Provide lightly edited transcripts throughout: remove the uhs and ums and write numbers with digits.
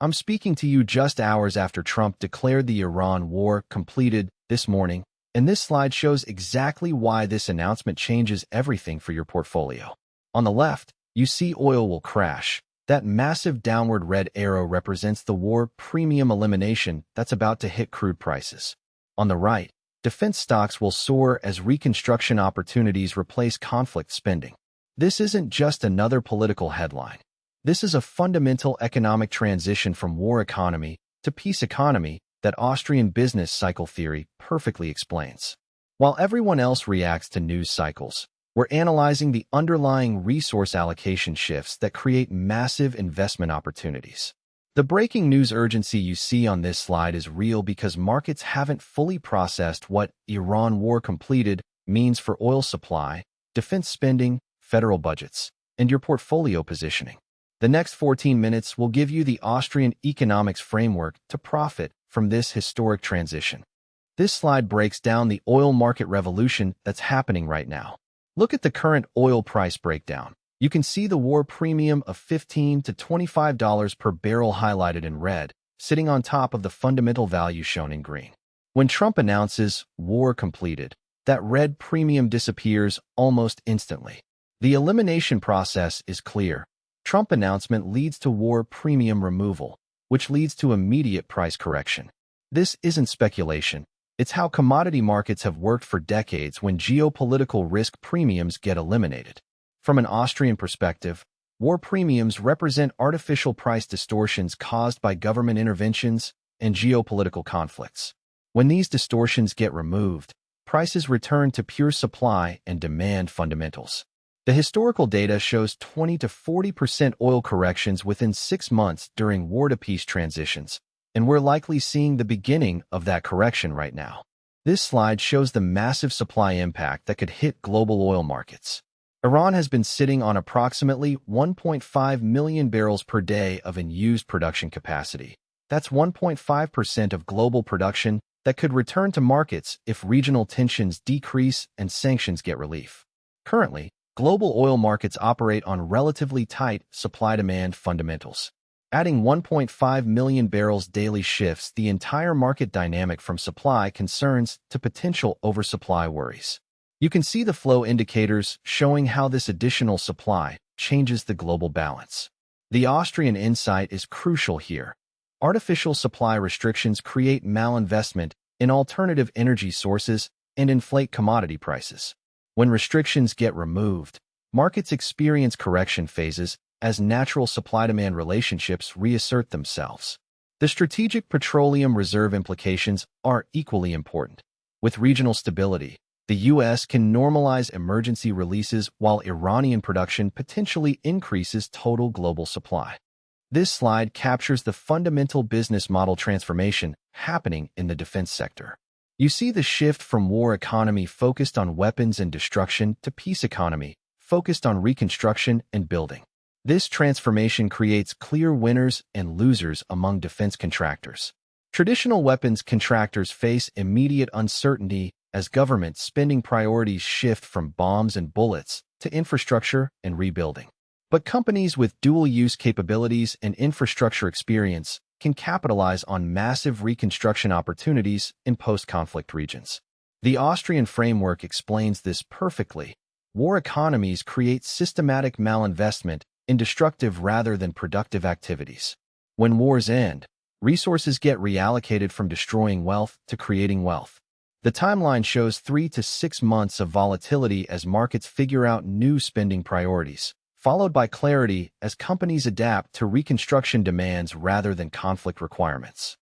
I'm speaking to you just hours after Trump declared the Iran war completed this morning, and this slide shows exactly why this announcement changes everything for your portfolio. On the left, you see oil will crash. That massive downward red arrow represents the war premium elimination that's about to hit crude prices. On the right, defense stocks will soar as reconstruction opportunities replace conflict spending. This isn't just another political headline. This is a fundamental economic transition from war economy to peace economy that Austrian business cycle theory perfectly explains. While everyone else reacts to news cycles, we're analyzing the underlying resource allocation shifts that create massive investment opportunities. The breaking news urgency you see on this slide is real because markets haven't fully processed what Iran war completed means for oil supply, defense spending, federal budgets, and your portfolio positioning. The next 14 minutes will give you the Austrian economics framework to profit from this historic transition. This slide breaks down the oil market revolution that's happening right now. Look at the current oil price breakdown. You can see the war premium of $15 to $25 per barrel highlighted in red, sitting on top of the fundamental value shown in green. When Trump announces war completed, that red premium disappears almost instantly. The elimination process is clear. Trump announcement leads to war premium removal, which leads to immediate price correction. This isn't speculation. It's how commodity markets have worked for decades when geopolitical risk premiums get eliminated. From an Austrian perspective, war premiums represent artificial price distortions caused by government interventions and geopolitical conflicts. When these distortions get removed, prices return to pure supply and demand fundamentals. The historical data shows 20 to 40% oil corrections within 6 months during war-to-peace transitions, and we're likely seeing the beginning of that correction right now. This slide shows the massive supply impact that could hit global oil markets. Iran has been sitting on approximately 1.5 million barrels per day of unused production capacity. That's 1.5% of global production that could return to markets if regional tensions decrease and sanctions get relief. Currently, global oil markets operate on relatively tight supply-demand fundamentals. Adding 1.5 million barrels daily shifts the entire market dynamic from supply concerns to potential oversupply worries. You can see the flow indicators showing how this additional supply changes the global balance. The Austrian insight is crucial here. Artificial supply restrictions create malinvestment in alternative energy sources and inflate commodity prices. When restrictions get removed, markets experience correction phases as natural supply-demand relationships reassert themselves. The strategic petroleum reserve implications are equally important. With regional stability, the U.S. can normalize emergency releases while Iranian production potentially increases total global supply. This slide captures the fundamental business model transformation happening in the defense sector. You see the shift from war economy focused on weapons and destruction to peace economy, focused on reconstruction and building. This transformation creates clear winners and losers among defense contractors. Traditional weapons contractors face immediate uncertainty as government spending priorities shift from bombs and bullets to infrastructure and rebuilding. But companies with dual-use capabilities and infrastructure experience can capitalize on massive reconstruction opportunities in post-conflict regions. The Austrian framework explains this perfectly. War economies create systematic malinvestment in destructive rather than productive activities. When wars end, resources get reallocated from destroying wealth to creating wealth. The timeline shows 3 to 6 months of volatility as markets figure out new spending priorities, followed by clarity as companies adapt to reconstruction demands rather than conflict requirements.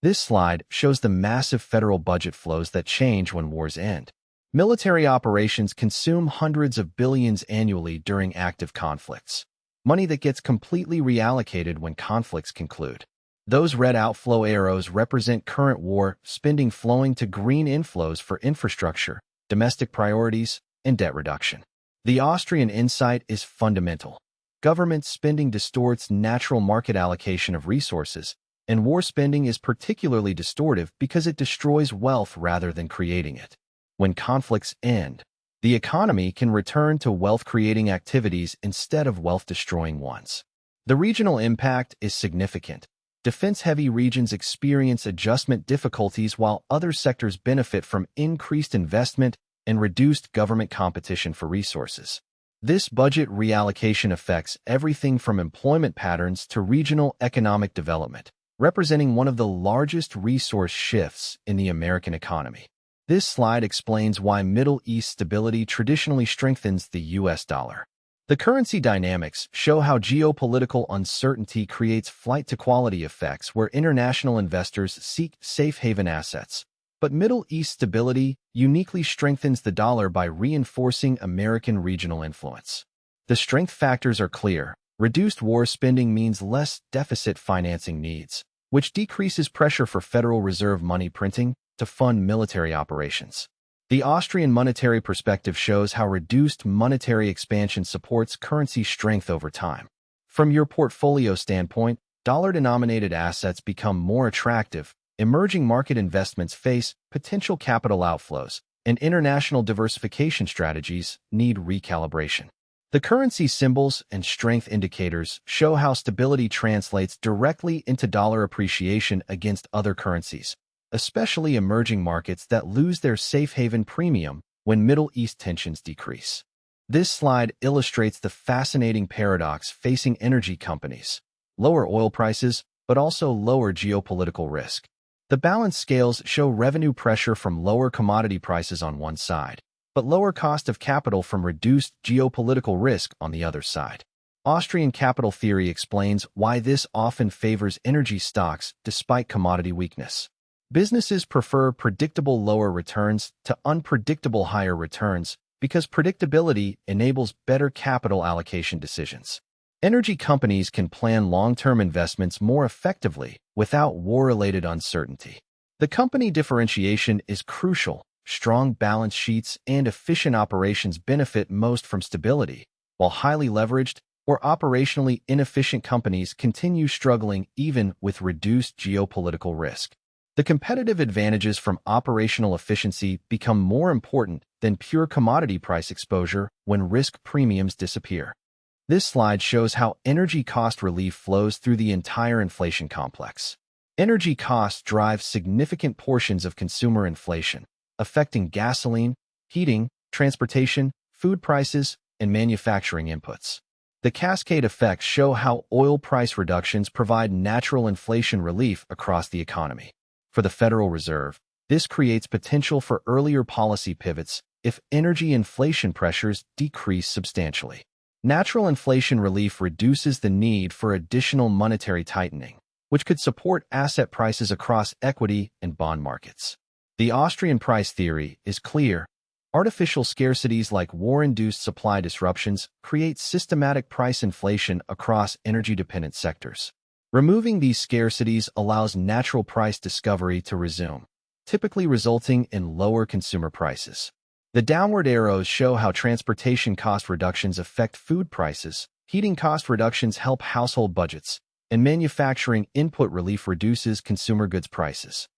This slide shows the massive federal budget flows that change when wars end. Military operations consume hundreds of billions annually during active conflicts, money that gets completely reallocated when conflicts conclude. Those red outflow arrows represent current war spending flowing to green inflows for infrastructure, domestic priorities, and debt reduction. The Austrian insight is fundamental. Government spending distorts natural market allocation of resources, and war spending is particularly distortive because it destroys wealth rather than creating it. When conflicts end, the economy can return to wealth-creating activities instead of wealth-destroying ones. The regional impact is significant. Defense-heavy regions experience adjustment difficulties while other sectors benefit from increased investment and reduced government competition for resources. This budget reallocation affects everything from employment patterns to regional economic development, representing one of the largest resource shifts in the American economy. This slide explains why Middle East stability traditionally strengthens the U.S. dollar. The currency dynamics show how geopolitical uncertainty creates flight-to-quality effects where international investors seek safe haven assets. But Middle East stability uniquely strengthens the dollar by reinforcing American regional influence. The strength factors are clear. Reduced war spending means less deficit financing needs, which decreases pressure for Federal Reserve money printing to fund military operations. The Austrian monetary perspective shows how reduced monetary expansion supports currency strength over time. From your portfolio standpoint, dollar-denominated assets become more attractive, emerging market investments face potential capital outflows, and international diversification strategies need recalibration. The currency symbols and strength indicators show how stability translates directly into dollar appreciation against other currencies, especially emerging markets that lose their safe haven premium when Middle East tensions decrease. This slide illustrates the fascinating paradox facing energy companies: lower oil prices, but also lower geopolitical risk. The balance scales show revenue pressure from lower commodity prices on one side, but lower cost of capital from reduced geopolitical risk on the other side. Austrian capital theory explains why this often favors energy stocks despite commodity weakness. Businesses prefer predictable lower returns to unpredictable higher returns because predictability enables better capital allocation decisions. Energy companies can plan long-term investments more effectively without war-related uncertainty. The company differentiation is crucial. Strong balance sheets and efficient operations benefit most from stability, while highly leveraged or operationally inefficient companies continue struggling even with reduced geopolitical risk. The competitive advantages from operational efficiency become more important than pure commodity price exposure when risk premiums disappear. This slide shows how energy cost relief flows through the entire inflation complex. Energy costs drive significant portions of consumer inflation, affecting gasoline, heating, transportation, food prices, and manufacturing inputs. The cascade effects show how oil price reductions provide natural inflation relief across the economy. For the Federal Reserve, this creates potential for earlier policy pivots if energy inflation pressures decrease substantially. Natural inflation relief reduces the need for additional monetary tightening, which could support asset prices across equity and bond markets. The Austrian price theory is clear. Artificial scarcities like war-induced supply disruptions create systematic price inflation across energy-dependent sectors. Removing these scarcities allows natural price discovery to resume, typically resulting in lower consumer prices. The downward arrows show how transportation cost reductions affect food prices, heating cost reductions help household budgets, and manufacturing input relief reduces consumer goods prices.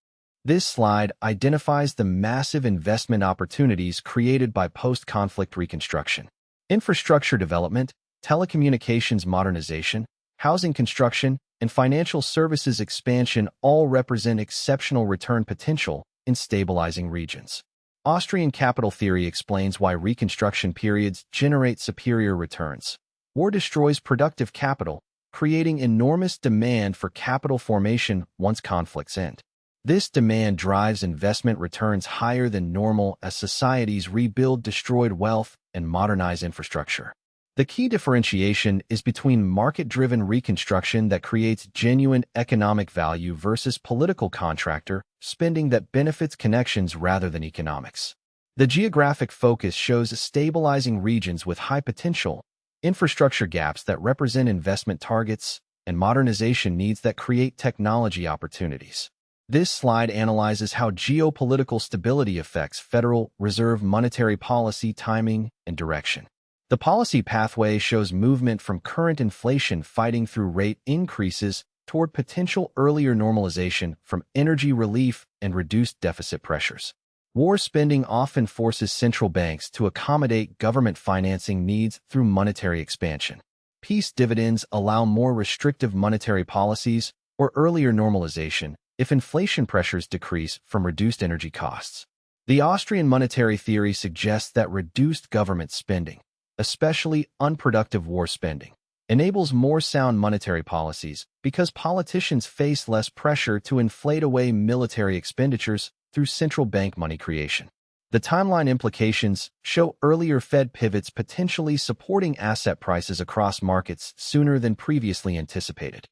This slide identifies the massive investment opportunities created by post-conflict reconstruction. Infrastructure development, telecommunications modernization, housing construction, and financial services expansion all represent exceptional return potential in stabilizing regions. Austrian capital theory explains why reconstruction periods generate superior returns. War destroys productive capital, creating enormous demand for capital formation once conflicts end. This demand drives investment returns higher than normal as societies rebuild destroyed wealth and modernize infrastructure. The key differentiation is between market-driven reconstruction that creates genuine economic value versus political contractor spending that benefits connections rather than economics. The geographic focus shows stabilizing regions with high potential, infrastructure gaps that represent investment targets, and modernization needs that create technology opportunities. This slide analyzes how geopolitical stability affects Federal Reserve monetary policy timing and direction. The policy pathway shows movement from current inflation fighting through rate increases toward potential earlier normalization from energy relief and reduced deficit pressures. War spending often forces central banks to accommodate government financing needs through monetary expansion. Peace dividends allow more restrictive monetary policies, or earlier normalization if inflation pressures decrease from reduced energy costs. The Austrian monetary theory suggests that reduced government spending, especially unproductive war spending, enables more sound monetary policies because politicians face less pressure to inflate away military expenditures through central bank money creation. The timeline implications show earlier Fed pivots potentially supporting asset prices across markets sooner than previously anticipated.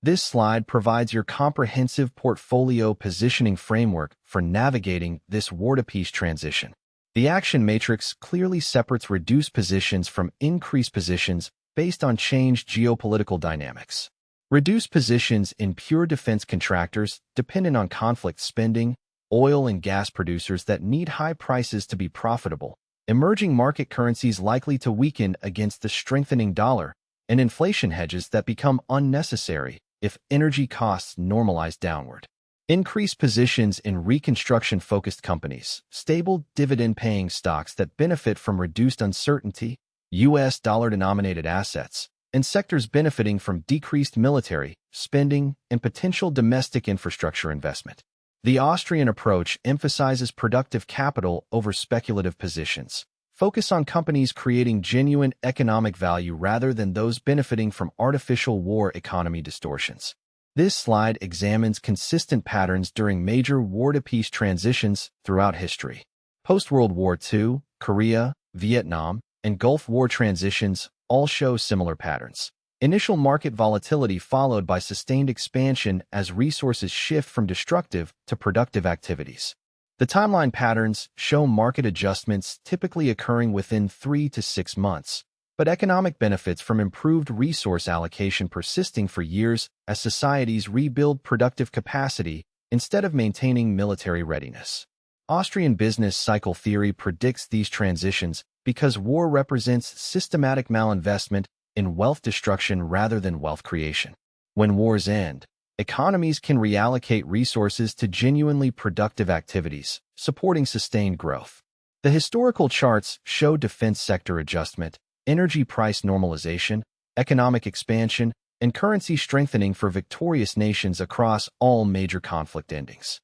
This slide provides your comprehensive portfolio positioning framework for navigating this war-to-peace transition. The action matrix clearly separates reduced positions from increased positions based on changed geopolitical dynamics. Reduced positions in pure defense contractors dependent on conflict spending, oil and gas producers that need high prices to be profitable, emerging market currencies likely to weaken against the strengthening dollar, and inflation hedges that become unnecessary if energy costs normalize downward. Increased positions in reconstruction-focused companies, stable dividend-paying stocks that benefit from reduced uncertainty, U.S. dollar-denominated assets, and sectors benefiting from decreased military spending and potential domestic infrastructure investment. The Austrian approach emphasizes productive capital over speculative positions. Focus on companies creating genuine economic value rather than those benefiting from artificial war economy distortions. This slide examines consistent patterns during major war-to-peace transitions throughout history. Post-World War II, Korea, Vietnam, and Gulf War transitions all show similar patterns. Initial market volatility followed by sustained expansion as resources shift from destructive to productive activities. The timeline patterns show market adjustments typically occurring within 3 to 6 months, but economic benefits from improved resource allocation persisting for years as societies rebuild productive capacity instead of maintaining military readiness. Austrian business cycle theory predicts these transitions because war represents systematic malinvestment in wealth destruction rather than wealth creation. When wars end, economies can reallocate resources to genuinely productive activities, supporting sustained growth. The historical charts show defense sector adjustment, energy price normalization, economic expansion, and currency strengthening for victorious nations across all major conflict endings.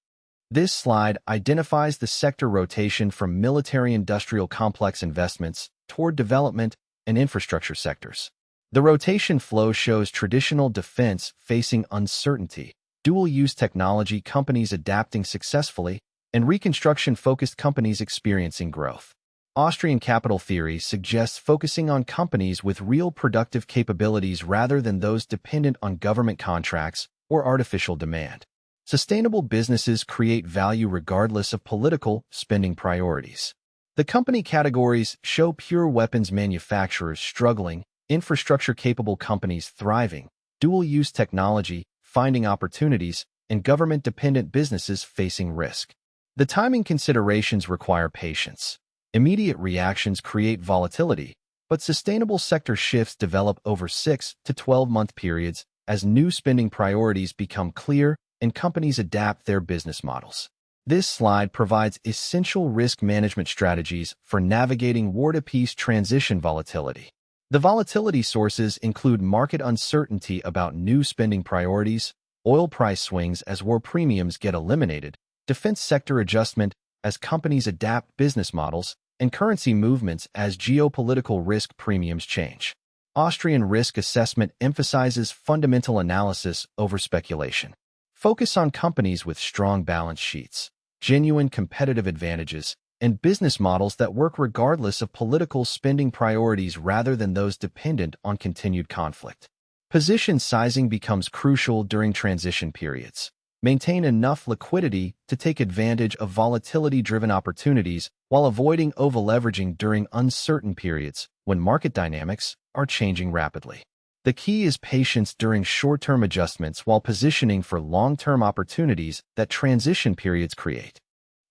This slide identifies the sector rotation from military-industrial complex investments toward development and infrastructure sectors. The rotation flow shows traditional defense facing uncertainty, dual-use technology companies adapting successfully, and reconstruction-focused companies experiencing growth. Austrian capital theory suggests focusing on companies with real productive capabilities rather than those dependent on government contracts or artificial demand. Sustainable businesses create value regardless of political spending priorities. The company categories show pure weapons manufacturers struggling, infrastructure-capable companies thriving, dual-use technology finding opportunities, and government-dependent businesses facing risk. The timing considerations require patience. Immediate reactions create volatility, but sustainable sector shifts develop over 6 to 12-month periods as new spending priorities become clear and companies adapt their business models. This slide provides essential risk management strategies for navigating war-to-peace transition volatility. The volatility sources include market uncertainty about new spending priorities, oil price swings as war premiums get eliminated, defense sector adjustment as companies adapt business models, and currency movements as geopolitical risk premiums change. Austrian risk assessment emphasizes fundamental analysis over speculation. Focus on companies with strong balance sheets, genuine competitive advantages, and business models that work regardless of political spending priorities rather than those dependent on continued conflict. Position sizing becomes crucial during transition periods. Maintain enough liquidity to take advantage of volatility-driven opportunities while avoiding over-leveraging during uncertain periods when market dynamics are changing rapidly. The key is patience during short-term adjustments while positioning for long-term opportunities that transition periods create.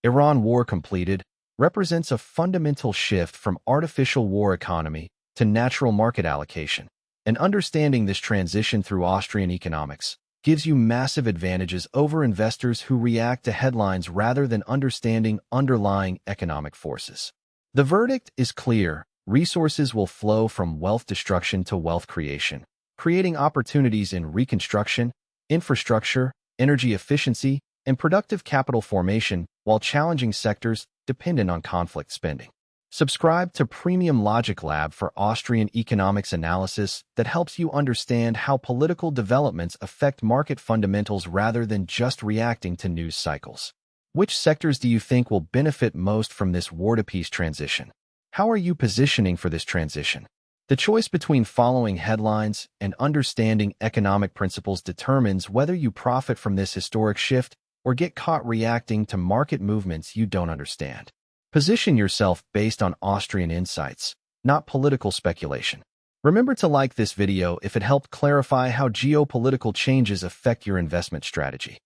Iran war completed represents a fundamental shift from artificial war economy to natural market allocation, and understanding this transition through Austrian economics gives you massive advantages over investors who react to headlines rather than understanding underlying economic forces. The verdict is clear: resources will flow from wealth destruction to wealth creation, creating opportunities in reconstruction infrastructure, energy efficiency, and productive capital formation, while challenging sectors dependent on conflict spending. Subscribe to Premium Logic Lab for Austrian economics analysis that helps you understand how political developments affect market fundamentals rather than just reacting to news cycles. Which sectors do you think will benefit most from this war-to-peace transition? How are you positioning for this transition? The choice between following headlines and understanding economic principles determines whether you profit from this historic shift or get caught reacting to market movements you don't understand. Position yourself based on Austrian insights, not political speculation. Remember to like this video if it helped clarify how geopolitical changes affect your investment strategy.